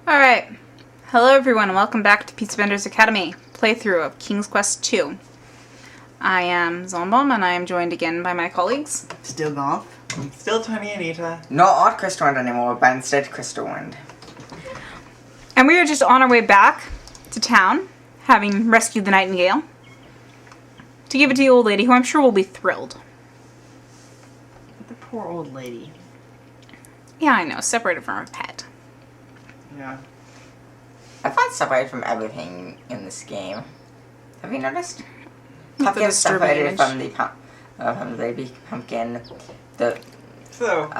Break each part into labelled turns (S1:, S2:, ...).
S1: Alright, hello everyone and welcome back to Pizza Vendors Academy playthrough of King's Quest II. I am Zombom and I am joined again by my colleagues.
S2: Still Golf.
S3: Still Tony and Anita.
S4: Not Odd Crystal Wind anymore, but instead Crystal Wind.
S1: And we are just on our way back to town, having rescued the nightingale, to give it to the old lady, who I'm sure will be thrilled.
S2: The poor old lady.
S1: Yeah, I know, separated from her pet.
S3: Yeah.
S4: I find separated from everything in this game. Have you noticed?
S1: Not the
S4: Pumpkin
S1: disturbing
S4: separated
S1: image.
S4: from the baby pumpkin. The
S3: So,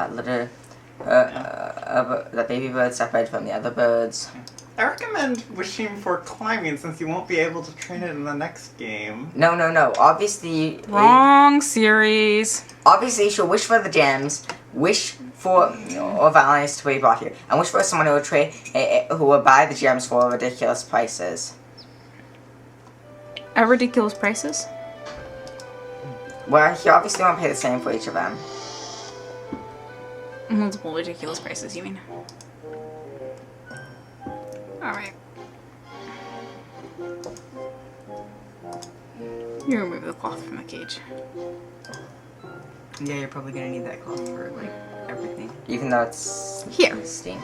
S4: the baby bird separated from the other birds.
S3: I recommend wishing for climbing since you won't be able to train it in the next game.
S4: No. Obviously,
S1: Wrong series.
S4: obviously, you should wish for the gems. Wish for Valentine's to be brought here, and wish for someone who will who will buy the gems for ridiculous prices.
S1: At ridiculous prices?
S4: Well, he obviously won't pay the same for each of them.
S1: Multiple ridiculous prices, you mean? Alright. You remove the cloth from the cage.
S2: Yeah, you're probably gonna need that cloth for, like, everything.
S4: Even though it's
S1: Here.
S4: stained.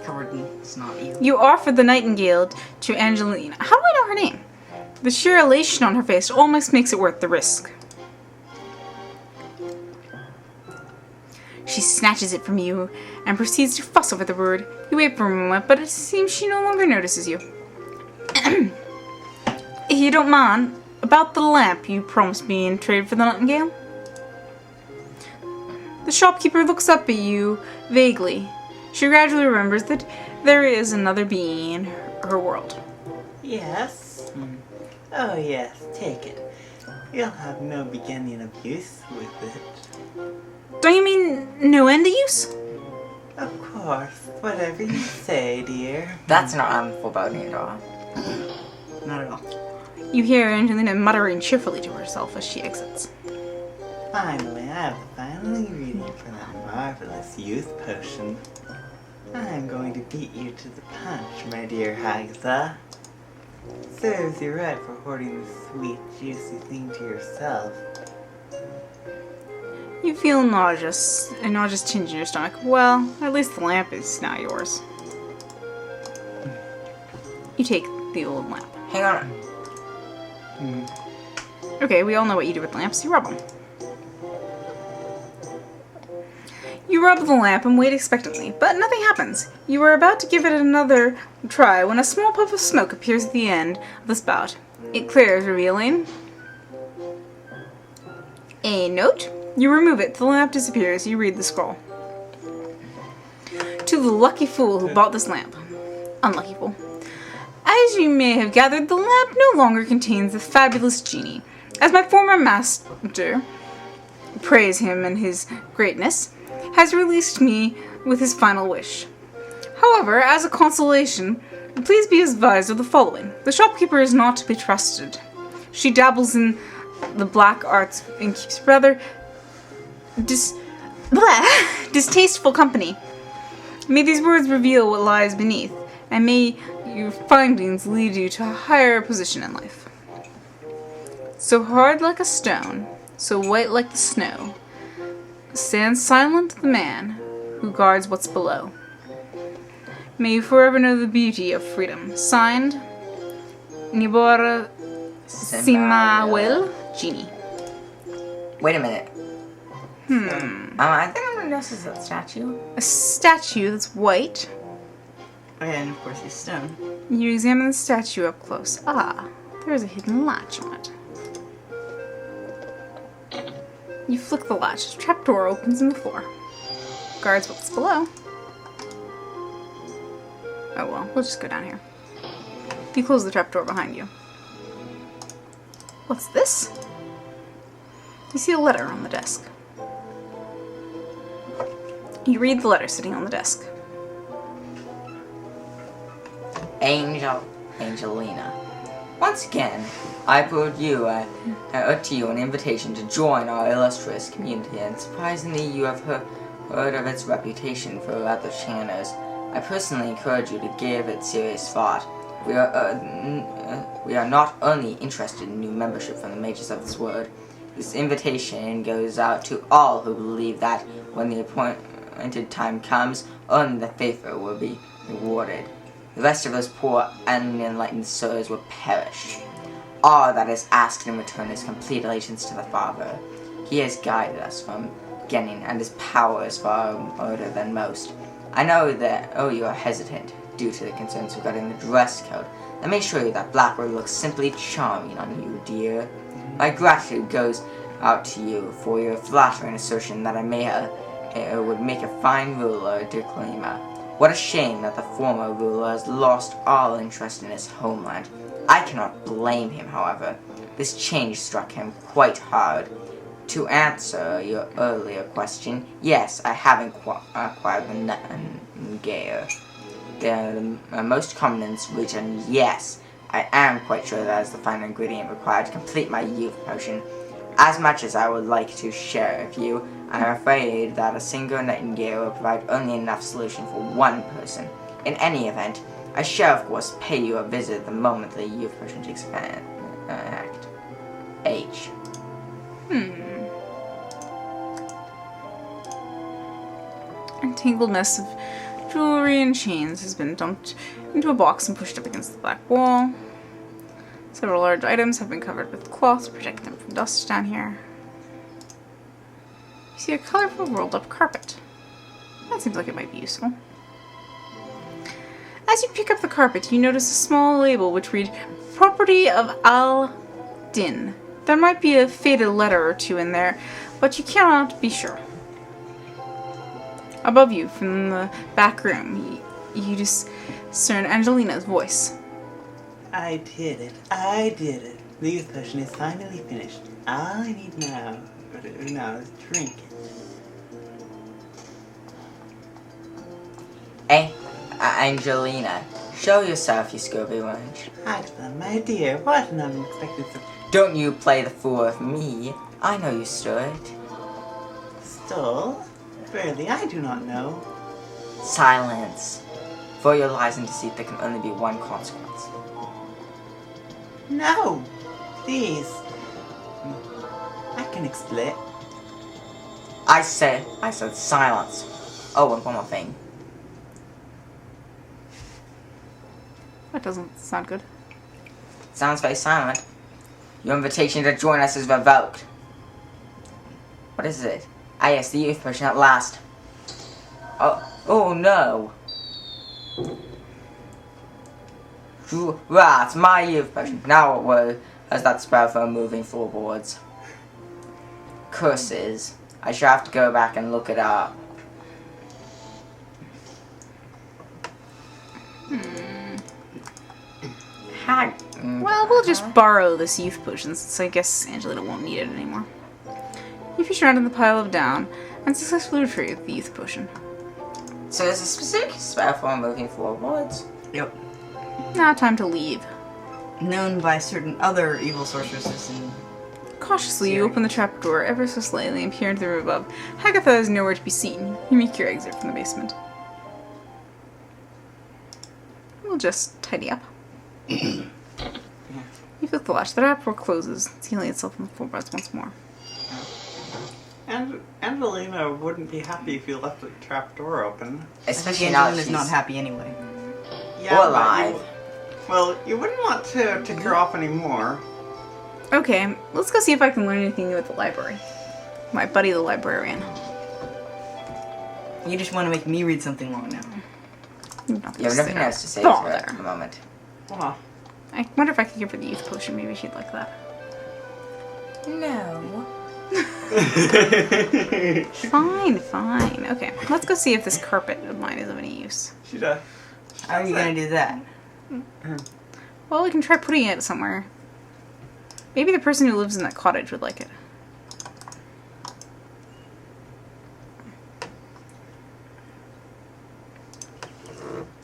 S2: Covered in snot, you.
S1: You offered the nightingale to Angelina. How do I know her name? The sheer elation on her face almost makes it worth the risk. She snatches it from you and proceeds to fuss over the bird. You wait for a moment, but it seems she no longer notices you. If you don't mind, about the lamp you promised me in trade for the nightingale? The shopkeeper looks up at you vaguely. She gradually remembers that there is another being in her world.
S3: Yes? Oh yes, take it. You'll have no beginning of use with it.
S1: Don't you mean no end of use?
S3: Of course, whatever you say, dear.
S4: That's not foreboding at all.
S2: Not at all.
S1: You hear Angelina muttering cheerfully to herself as she exits.
S3: Finally, I was finally reading for that marvelous youth potion. I'm going to beat you to the punch, my dear Hagza. Serves you right for hoarding the sweet, juicy thing to yourself.
S1: You feel nauseous, a nauseous tinge in your stomach. Well, at least the lamp is now yours. You take the old lamp.
S4: Hang on.
S1: Okay, we all know what you do with lamps. You rub them. You rub the lamp and wait expectantly, but nothing happens. You are about to give it another try when a small puff of smoke appears at the end of the spout. It clears, revealing a note. You remove it. The lamp disappears. You read the scroll. To the lucky fool who bought this lamp. Unlucky fool. As you may have gathered, the lamp no longer contains the fabulous genie. As my former master, praise him and his greatness, has released me with his final wish. However, as a consolation, please be advised of the following. The shopkeeper is not to be trusted. She dabbles in the black arts and keeps rather distasteful company. May these words reveal what lies beneath, and may your findings lead you to a higher position in life. So hard like a stone, so white like the snow, stands silent the man who guards what's below. May you forever know the beauty of freedom. Signed, Nibor Simawel, Genie.
S4: Wait a minute. I think I'm gonna notice that statue.
S1: A statue that's white.
S2: Oh yeah, and of course he's stone.
S1: You examine the statue up close. Ah, there's a hidden latch on it. You flick the latch. A trapdoor opens in the floor. Guards what's below. Oh well, we'll just go down here. You close the trapdoor behind you. What's this? You see a letter on the desk. You read the letter sitting on the desk.
S4: Angelina. Once again, I brought you to you an invitation to join our illustrious community, and surprisingly you have heard of its reputation for other channels. I personally encourage you to give it serious thought. We are not only interested in new membership from the mages of this world. This invitation goes out to all who believe that when the appointed time comes, only the faithful will be rewarded. The rest of those poor unenlightened souls will perish. All that is asked in return is complete allegiance to the Father. He has guided us from beginning, and his power is far older than most. I know that you are hesitant due to the concerns regarding the dress code. Let me show you that black robe looks simply charming on you, dear. My gratitude goes out to you for your flattering assertion that I would make a fine ruler, dear Kalima. What a shame that the former ruler has lost all interest in his homeland. I cannot blame him, however. This change struck him quite hard. To answer your earlier question, yes, I have acquired the nightingale. They are the most common in this region, yes. I am quite sure that is the final ingredient required to complete my youth potion. As much as I would like to share with you, I am afraid that a single nightingale will provide only enough solution for one person. In any event, I shall of course pay you a visit the moment the youth potion takes effect. H.
S1: A tangled mess of jewelry and chains has been dumped into a box and pushed up against the black wall. Several large items have been covered with cloth to protect them from dust down here. You see a colorful rolled up carpet. That seems like it might be useful. As you pick up the carpet, you notice a small label which reads, Property of Al-Din. There might be a faded letter or two in there, but you cannot be sure. Above you, from the back room, you discern Angelina's voice.
S3: I did it. I did it. The youth potion is finally finished. All I need now is drink it.
S4: Hey, Angelina, show yourself, you Scooby Lunch.
S3: Agatha, my dear, what an unexpected surprise.
S4: Don't you play the fool with me. I know you stole it.
S3: Stole? Really, I do not know.
S4: Silence. For your lies and deceit, there can only be one consequence.
S3: No! Please. I can explain.
S4: I said silence. Oh, and one more thing.
S1: That doesn't sound good.
S4: Sounds very silent. Your invitation to join us is revoked. What is it? Ah yes, the youth potion at last. Oh no. Right, my youth potion. Now what was that spell for moving floorboards? Curses. I shall have to go back and look it up.
S1: Well, we'll just borrow this youth potion since I guess Angelina won't need it anymore. You fish around in the pile of down and successfully retrieve the youth potion.
S4: So there's a specific spell for moving floorboards?
S2: Yep.
S1: Now time to leave.
S2: Known by certain other evil sorceresses and...
S1: Cautiously, you open the trapdoor ever so slightly and peer into the room above. Hagatha is nowhere to be seen. You make your exit from the basement. We'll just tidy up. You flick the latch. The trapdoor closes, sealing itself in the floorboards once more.
S3: And Angelina wouldn't be happy if you left the trapdoor open.
S4: Especially now
S2: Angelina's
S4: she's
S2: not happy anyway.
S3: Yeah,
S4: or
S3: but
S4: alive.
S3: you wouldn't want to tick her off anymore.
S1: Okay, let's go see if I can learn anything new at the library. My buddy the librarian.
S2: You just want to make me read something long now.
S4: You have nothing else to say
S1: Oh,
S4: to her
S1: there.
S4: at the moment.
S3: Wow.
S1: I wonder if I could give her the youth potion. Maybe she'd like that.
S4: No.
S1: Fine. Okay, let's go see if this carpet of mine is of any use.
S2: How are you gonna do that?
S1: Well, we can try putting it somewhere. Maybe the person who lives in that cottage would like it.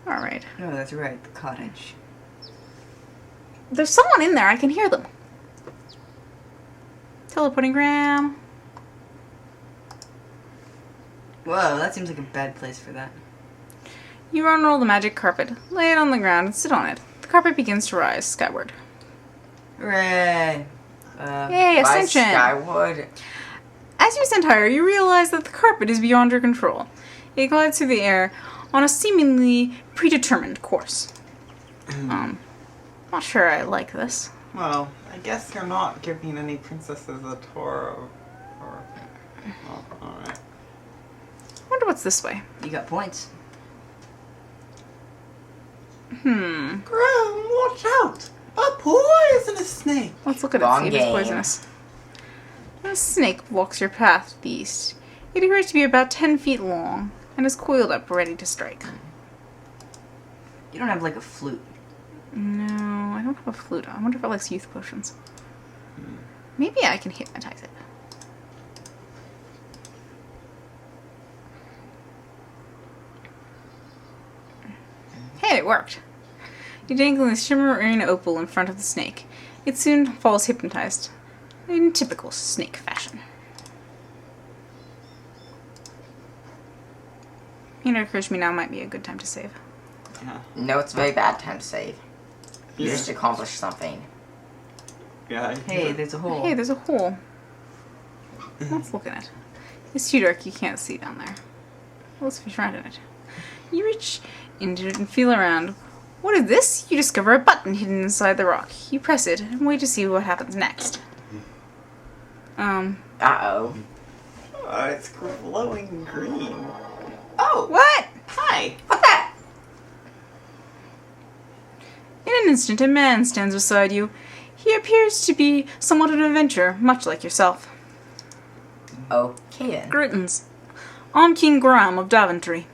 S1: Alright.
S2: No, that's right, the cottage.
S1: There's someone in there. I can hear them. Teleporting gram.
S2: Whoa, that seems like a bad place for that.
S1: You unroll the magic carpet, lay it on the ground, and sit on it. The carpet begins to rise skyward.
S2: Hooray!
S1: Yay,
S4: By
S1: ascension!
S4: Skyward.
S1: As you ascend higher, you realize that the carpet is beyond your control. It glides through the air on a seemingly predetermined course. Not sure I like this.
S3: Well, I guess you're not giving any princesses a tour of... Oh, alright.
S1: I wonder what's this way.
S2: You got points.
S3: Graham, watch out! A poisonous snake!
S1: Let's look at
S4: Wrong
S1: it, see if it's
S4: game.
S1: poisonous. A snake blocks your path to the east. It appears to be about 10 feet long and is coiled up, ready to strike.
S2: You don't have like a flute.
S1: No, I don't have a flute. I wonder if it likes youth potions. Maybe I can hypnotize it. Hey, it worked. You dangle a shimmering opal in front of the snake. It soon falls hypnotized, in typical snake fashion. It occurs to me now might be a good time to save.
S3: Yeah.
S4: No, it's a very bad time to save. You
S3: Yeah.
S4: just accomplished something.
S3: Yeah.
S2: Hey, there's a hole.
S1: Hey, there's a hole. Let's look in it. It's too dark, you can't see down there. Let's fish around in it. You reach into it and feel around. What is this? You discover a button hidden inside the rock. You press it and wait to see what happens next.
S4: Uh-oh.
S3: Oh, it's glowing green. Oh!
S1: What?
S3: Hi!
S4: What that?
S1: In an instant, a man stands beside you. He appears to be somewhat of an adventurer, much like yourself.
S4: Okay then.
S1: Greetings. I'm King Graham of Daventry.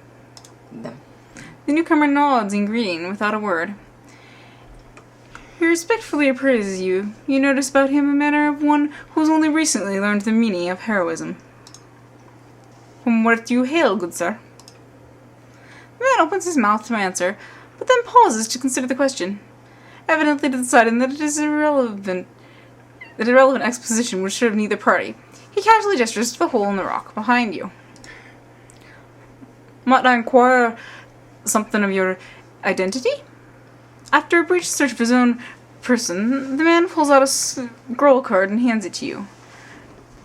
S1: The newcomer nods in greeting without a word. He respectfully appraises you. You notice about him a manner of one who has only recently learned the meaning of heroism. From where do you hail, good sir? The man opens his mouth to answer, but then pauses to consider the question, evidently deciding that it is irrelevant. That irrelevant exposition would serve neither party. He casually gestures to the hole in the rock behind you. Might I inquire something of your identity? After a brief search of his own person, the man pulls out a scroll card and hands it to you.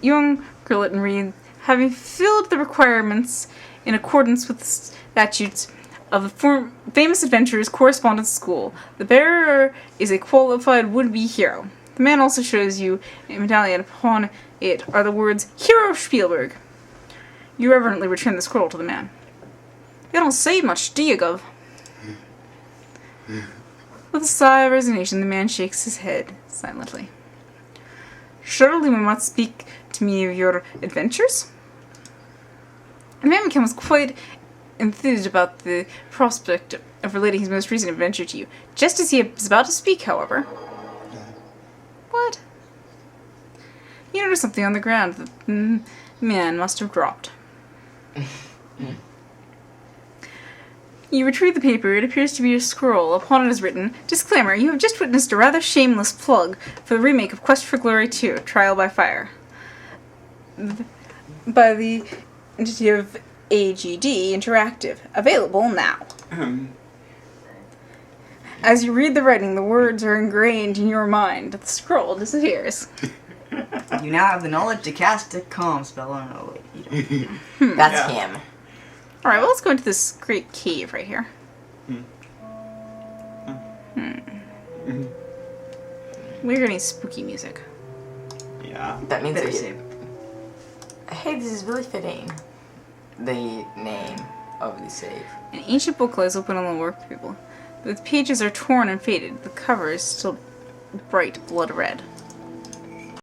S1: Young Grillet reads, having filled the requirements in accordance with the statutes of the famous adventurers correspondence school, the bearer is a qualified would-be hero. The man also shows you a medallion. Upon it are the words, Hero Spielberg. You reverently return the scroll to the man. You don't say much, do you, Gov? With a sigh of resignation, the man shakes his head silently. Surely you must speak to me of your adventures? The man becomes quite enthused about the prospect of relating his most recent adventure to you. Just as he is about to speak, however... What? You notice something on the ground that the man must have dropped. You retrieve the paper. It appears to be a scroll. Upon it is written, Disclaimer, you have just witnessed a rather shameless plug for the remake of Quest for Glory 2, Trial by Fire. By the entity of AGD Interactive. Available now. As you read the writing, the words are ingrained in your mind. The scroll disappears.
S2: You now have the knowledge to cast a calm spell. Oh no, wait, you don't.
S4: That's him.
S1: Alright, well, let's go into this great cave right here. We're getting spooky music.
S3: Yeah.
S4: That means
S2: Better
S4: that
S2: save.
S4: hey, this is really fitting. The name of the save.
S1: An ancient book lies open on the work table. The pages are torn and faded. The cover is still bright blood red.